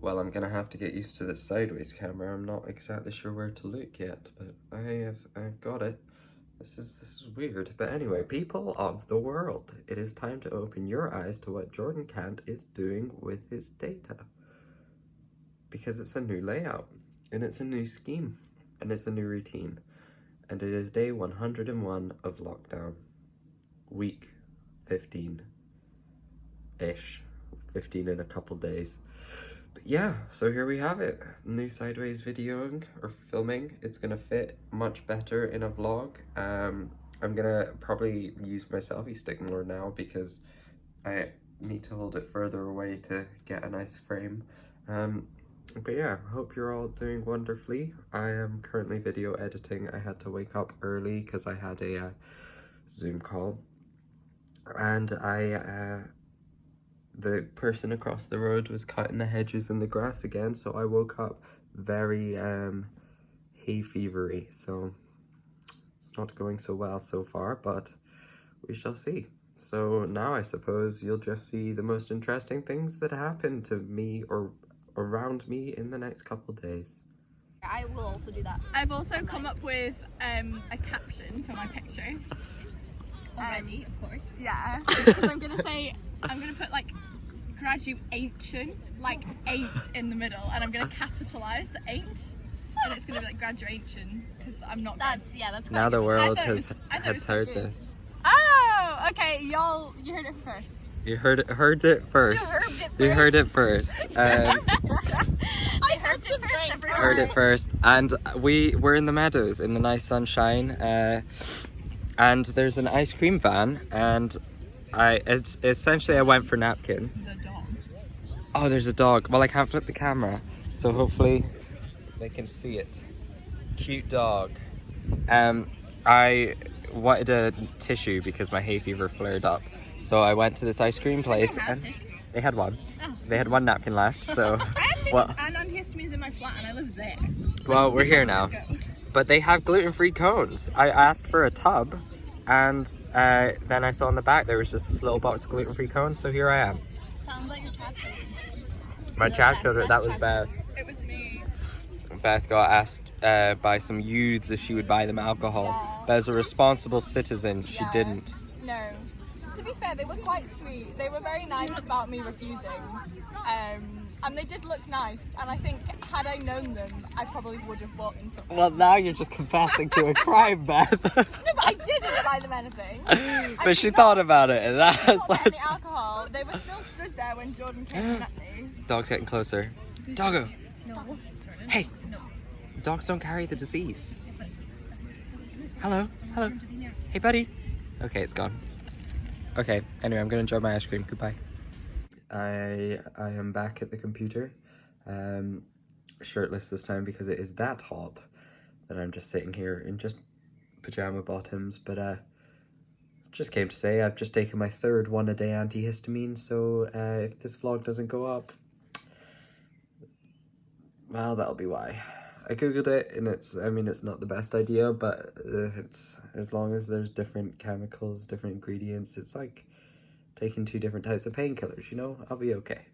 Well, I'm gonna have to get used to this sideways camera. I'm not exactly sure where to look yet, but I've got it. This is weird. But anyway, people of the world, it is time to open your eyes to what Jordan Cant is doing with his data. Because it's a new layout, and it's a new scheme, and it's a new routine. And it is day 101 of lockdown. Week 15-ish. 15 in a couple days. But yeah, so here we have it. New sideways videoing or filming. It's gonna fit much better in a vlog. I'm gonna probably use my selfie stick more now because I need to hold it further away to get a nice frame. But yeah, hope you're all doing wonderfully. I am currently video editing. I had to wake up early because I had a Zoom call. And the person across the road was cutting the hedges and the grass again, so I woke up very hay fevery, so it's not going so well so far, but we shall see. So now I suppose you'll just see the most interesting things that happen to me or around me in the next couple days. I will also do that. I've also come up with a caption for my picture. Already, of course. Yeah, because I'm gonna put like graduation, like 8 in the middle, and I'm gonna capitalize the 8, and it's gonna be like graduation because I'm not. That's now the world has heard this. Oh, okay, y'all, you heard it first. You heard it first. You heard it first. I heard it first. And we're in the meadows in the nice sunshine. And there's an ice cream van, and I went for napkins. The dog. Oh, there's a dog. Well, I can't flip the camera, so hopefully they can see it. Cute dog. I wanted a tissue because my hay fever flared up, so I went to this ice cream place and they had one. Oh. They had one napkin left, so. I have tissues and antihistamines in my flat, and I live there. Well, we're here now. But they have gluten-free cones. I asked for a tub, and then I saw on the back there was just this little box of gluten-free cones, so here I am. Sounds like your chat. My chat children, that was Beth. It was me. Beth got asked by some youths if she would buy them alcohol. Yeah. But as a responsible citizen, she didn't. No. To be fair, they were quite sweet. They were very nice about me refusing. And they did look nice, and I think had I known them, I probably would have bought them something. Well, now you're just confessing to a crime, Beth. No, but I didn't buy them anything. But she thought about it, and that's like... any alcohol. They were still stood there when Jordan came and met me. Dog's getting closer. Doggo! No. Hey! No. Dogs don't carry the disease. Hello? Hello? Hey, buddy! Okay, it's gone. Okay, anyway, I'm gonna enjoy my ice cream. Goodbye. I am back at the computer, shirtless this time because it is that hot that I'm just sitting here in just pajama bottoms, but just came to say I've just taken my 3rd one-a-day antihistamine, so if this vlog doesn't go up, well, that'll be why. I googled it, and it's not the best idea, but it's, as long as there's different chemicals, different ingredients, it's like taking 2 different types of painkillers, you know? I'll be okay.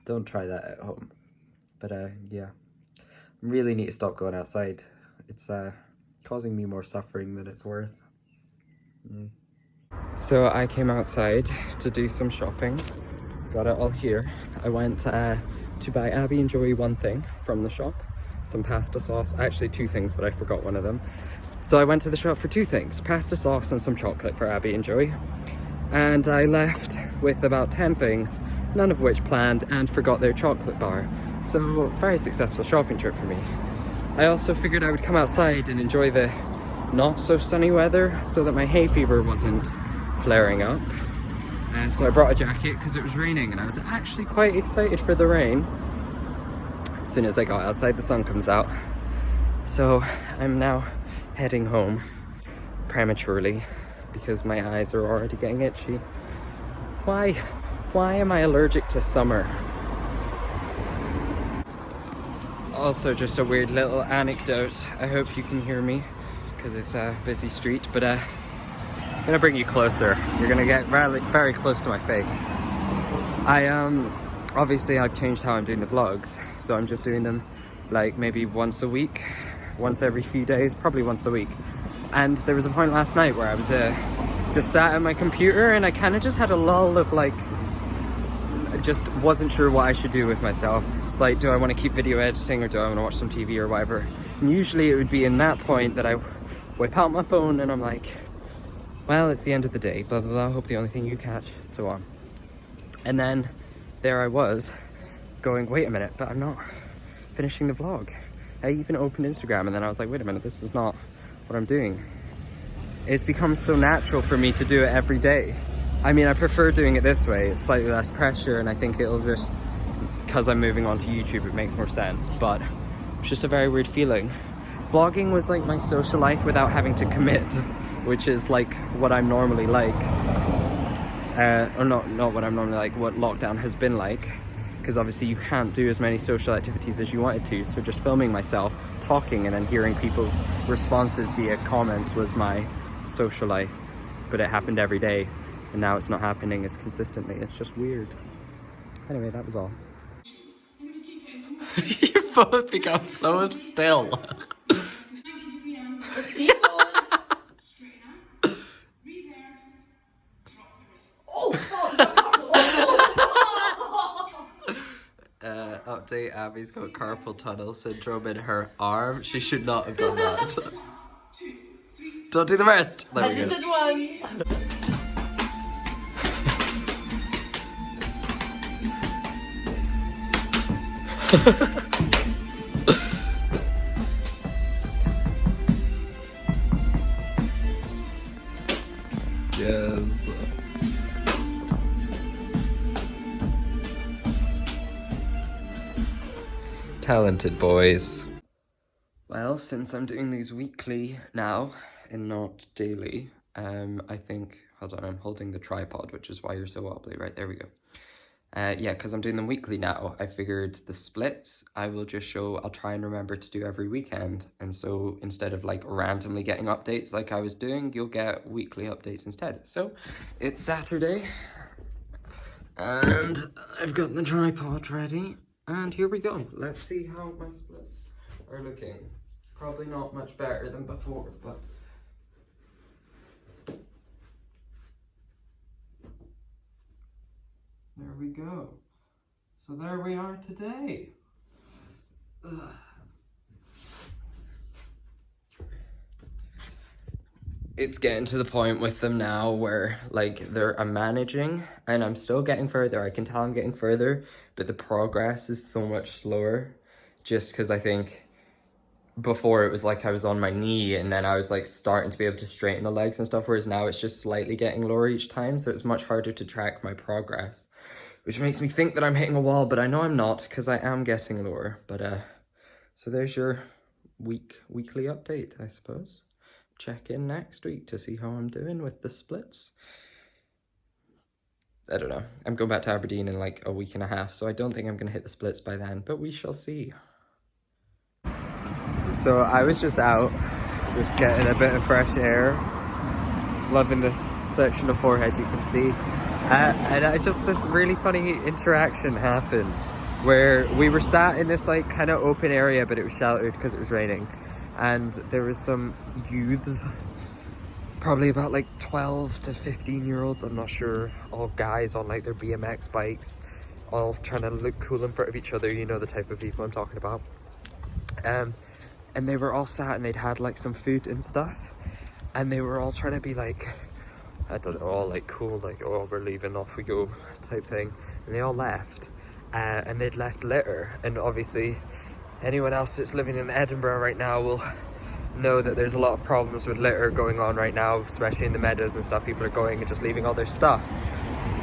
Don't try that at home. But yeah, I really need to stop going outside. It's causing me more suffering than it's worth. So I came outside to do some shopping. Got it all here. I went to buy Abby and Joey one thing from the shop. Some pasta sauce. Actually 2 things, but I forgot one of them. So I went to the shop for 2 things. Pasta sauce and some chocolate for Abby and Joey. And I left with about 10 things, none of which planned, and forgot their chocolate bar. So, very successful shopping trip for me. I also figured I would come outside and enjoy the not so sunny weather so that my hay fever wasn't flaring up. So I brought a jacket because it was raining, and I was actually quite excited for the rain. As soon as I got outside, the sun comes out. So I'm now heading home prematurely, because my eyes are already getting itchy. Why am I allergic to summer? Also, just a weird little anecdote. I hope you can hear me, because it's a busy street, but I'm gonna bring you closer. You're gonna get very, very close to my face. obviously I've changed how I'm doing the vlogs, so I'm just doing them like maybe once a week, once every few days, probably once a week. And there was a point last night where I was just sat at my computer and I kind of just had a lull of like, I just wasn't sure what I should do with myself. It's like, do I want to keep video editing or do I want to watch some TV or whatever? And usually it would be in that point that I whip out my phone and I'm like, well, it's the end of the day, blah, blah, blah, hope the only thing you catch, so on. And then there I was going, wait a minute, but I'm not finishing the vlog. I even opened Instagram and then I was like, wait a minute, this is not what I'm doing. It's become so natural for me to do it every day. I mean, I prefer doing it this way. It's slightly less pressure and I think it'll just, because I'm moving on to YouTube, it makes more sense, but it's just a very weird feeling. Vlogging was like my social life without having to commit, which is like what I'm normally like. Or not what I'm normally like, what lockdown has been like. Because obviously you can't do as many social activities as you wanted to, so just filming myself, talking, and then hearing people's responses via comments was my social life. But it happened every day, and now it's not happening as consistently. It's just weird. Anyway, that was all. You both become so still. Update, Abby's got carpal tunnel syndrome in her arm. She should not have done that. Don't do the rest. There I just did one. Yes. Talented boys. Well, since I'm doing these weekly now and not daily, I think, hold on, I'm holding the tripod, which is why you're so wobbly. Right, there we go. Yeah, because I'm doing them weekly now, I figured the splits I will just show, I'll try and remember to do every weekend. And so instead of like randomly getting updates like I was doing, you'll get weekly updates instead. So it's Saturday and I've got the tripod ready. And here we go. Let's see how my splits are looking. Probably not much better than before, but there we go. So there we are today. Ugh. It's getting to the point with them now where like I'm managing and I'm still getting further. I can tell I'm getting further, but the progress is so much slower just because I think before it was like I was on my knee and then I was like starting to be able to straighten the legs and stuff, whereas now it's just slightly getting lower each time, so it's much harder to track my progress, which makes me think that I'm hitting a wall, but I know I'm not because I am getting lower. But so there's your weekly update, I suppose. Check in next week to see how I'm doing with the splits. I don't know. I'm going back to Aberdeen in like a week and a half, so I don't think I'm going to hit the splits by then, but we shall see. So I was just out, just getting a bit of fresh air. Loving this section of forehead you can see. And this really funny interaction happened where we were sat in this like kind of open area, but it was sheltered because it was raining. And there was some youths, probably about like 12 to 15 year olds, I'm not sure, all guys on like their BMX bikes, all trying to look cool in front of each other, you know the type of people I'm talking about. And they were all sat and they'd had like some food and stuff, and they were all trying to be like, I don't know, all like cool, like, oh, we're leaving, off we go type thing. And they all left, and they'd left litter, and obviously anyone else that's living in Edinburgh right now will know that there's a lot of problems with litter going on right now, especially in the meadows and stuff. People are going and just leaving all their stuff.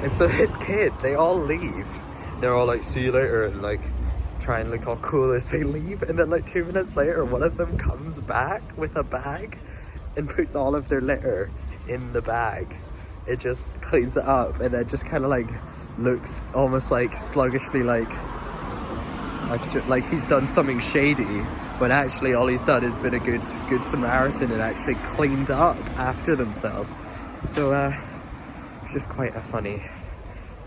And so this kid, they all leave. They're all like, see you later, and like try and look all cool as they leave. And then like 2 minutes later, one of them comes back with a bag and puts all of their litter in the bag. It just cleans it up and then just kind of like looks almost like sluggishly like he's done something shady, when actually all he's done is been a good Samaritan and actually cleaned up after themselves. So it's just quite a funny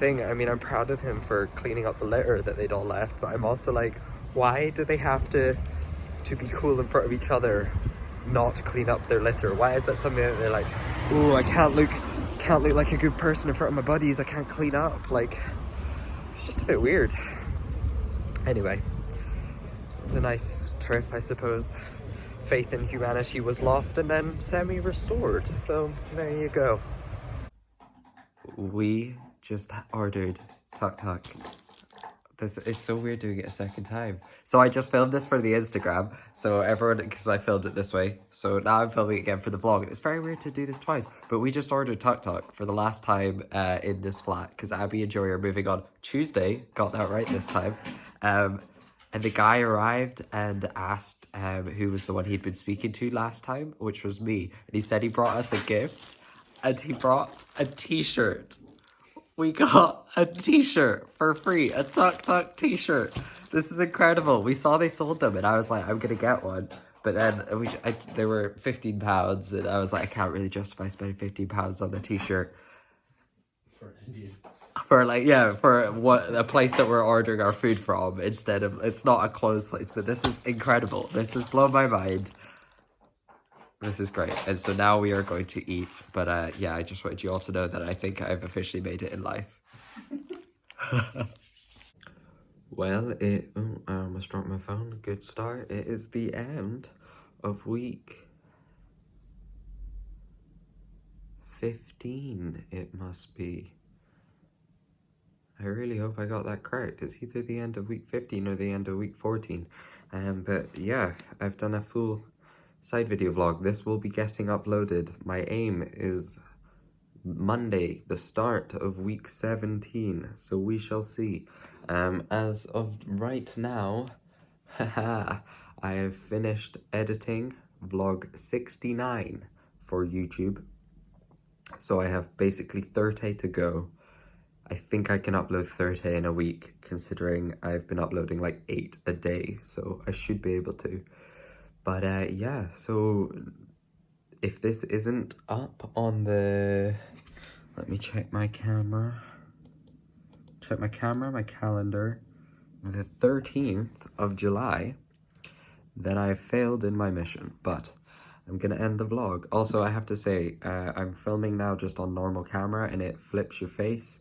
thing. I mean, I'm proud of him for cleaning up the litter that they'd all left, but I'm also like, why do they have to be cool in front of each other, not clean up their litter? Why is that something that they're like, oh, I can't look like a good person in front of my buddies, I can't clean up? Like, it's just a bit weird. Anyway, it was a nice trip, I suppose. Faith in humanity was lost and then semi-restored, so there you go. We just ordered Tuk Tuk. This is so weird doing it a second time. So I just filmed this for the Instagram, so everyone, because I filmed it this way, so now I'm filming it again for the vlog. It's very weird to do this twice, but we just ordered Tuk Tuk for the last time in this flat, because Abby and Joey are moving on Tuesday. Got that right this time. And the guy arrived and asked who was the one he'd been speaking to last time, which was me. And he said he brought us a gift, and he brought a t-shirt. We got a t-shirt for free, a Tuk Tuk t-shirt. This is incredible. We saw they sold them, and I was like, I'm gonna get one. But then they were £15, and I was like, I can't really justify spending £15 on the t-shirt. For an Indian. For like, yeah, for a place that we're ordering our food from, instead of, it's not a clothes place, but this is incredible. This has blown my mind. This is great. And so now we are going to eat, but yeah, I just wanted you all to know that I think I've officially made it in life. Well, I almost dropped my phone. Good start. It is the end of week 15, it must be. I really hope I got that correct. It's either the end of week 15 or the end of week 14. But yeah, I've done a full side video vlog. This will be getting uploaded. My aim is Monday, the start of week 17. So we shall see. As of right now, haha, I have finished editing vlog 69 for YouTube. So I have basically 30 to go. I think I can upload 30 in a week, considering I've been uploading like 8 a day, so I should be able to. But yeah, so if this isn't up on the... Let me check my camera. Check my camera, my calendar. The 13th of July, then I've failed in my mission, but I'm gonna end the vlog. Also, I have to say, I'm filming now just on normal camera, and it flips your face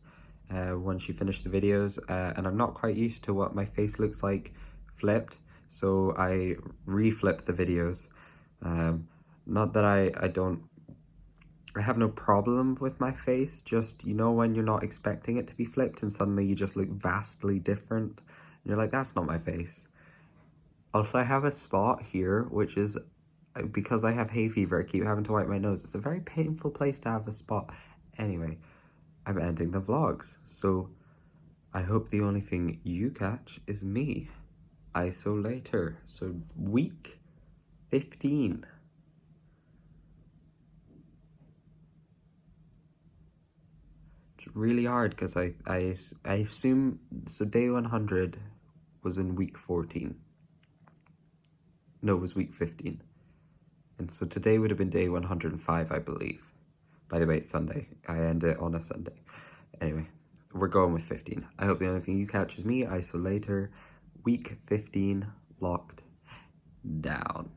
once you finish the videos, and I'm not quite used to what my face looks like flipped, so I reflip the videos. Not that I have no problem with my face, just, you know, when you're not expecting it to be flipped and suddenly you just look vastly different, and you're like, that's not my face. Also, I have a spot here, which is, because I have hay fever, I keep having to wipe my nose. It's a very painful place to have a spot. Anyway, I'm ending the vlogs, so I hope the only thing you catch is me. ISO later. So week 15. It's really hard because I assume, so day 100 was in week 14. No, it was week 15. And so today would have been day 105, I believe. By the way, it's Sunday. I end it on a Sunday. Anyway, we're going with 15. I hope the only thing you catch is me, ISO later. Week 15 locked down.